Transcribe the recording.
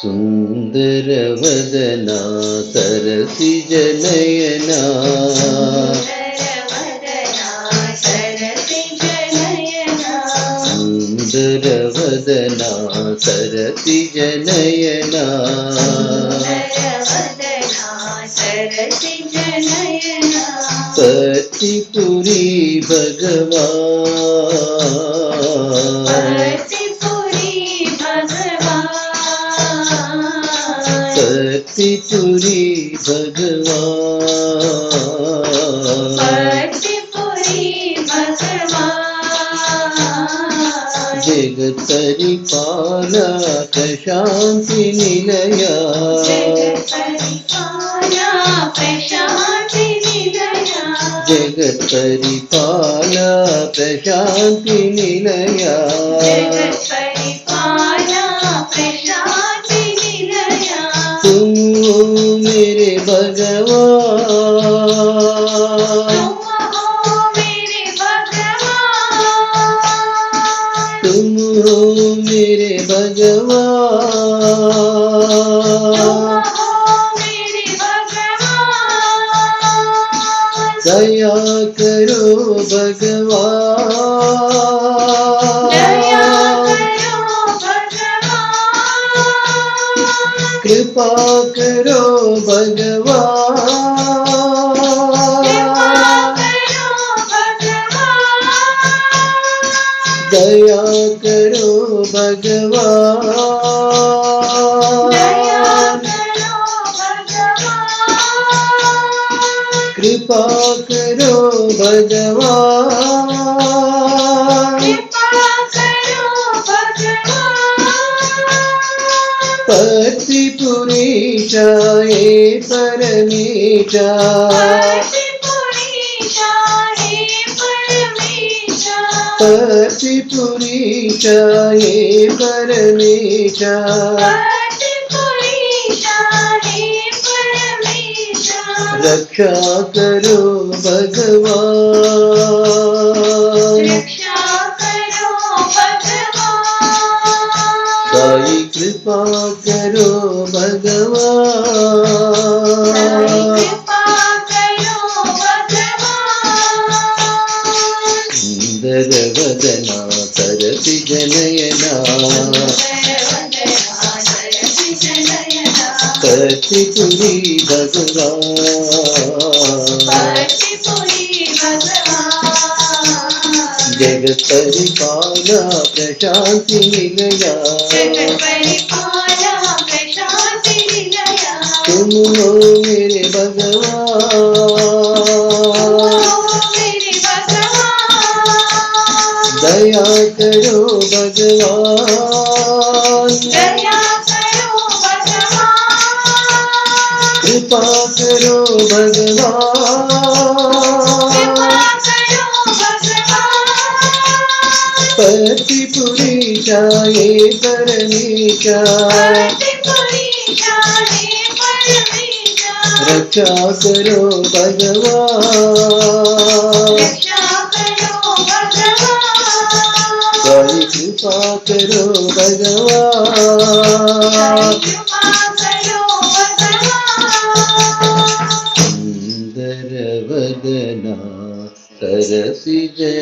सुन्दरवदना सरसिजनयना सुन्दरवदना सरसिजनयना पतिपुरी भगवान पतिपुरी भगवान जगत परिपाला प्रशांति निलया जगत परिपाला प्रशांति निलया तुम हो मेरे भगवान तुम हो मेरे भगवान दया करो भगवान कृपा करो भगवान दया करो भगवान कृपा करो भगवान पतिपुरीशाये परमेशा पतिपुरीशाये परमेशा रक्षा करो भगवान साई कृपा करो भगवान सुंदर वदना सरसिजनयना पतिपुरी भगवान जगत परिपाला प्रशांति निलया तुम हो मेरे भगवान दया करो भगवान कृपा करो भगवान पतिपुरीशाये परमेशा रक्षा करो भगवान साई कृपा करो भगवान सुंदर वदना सरसिजनयना।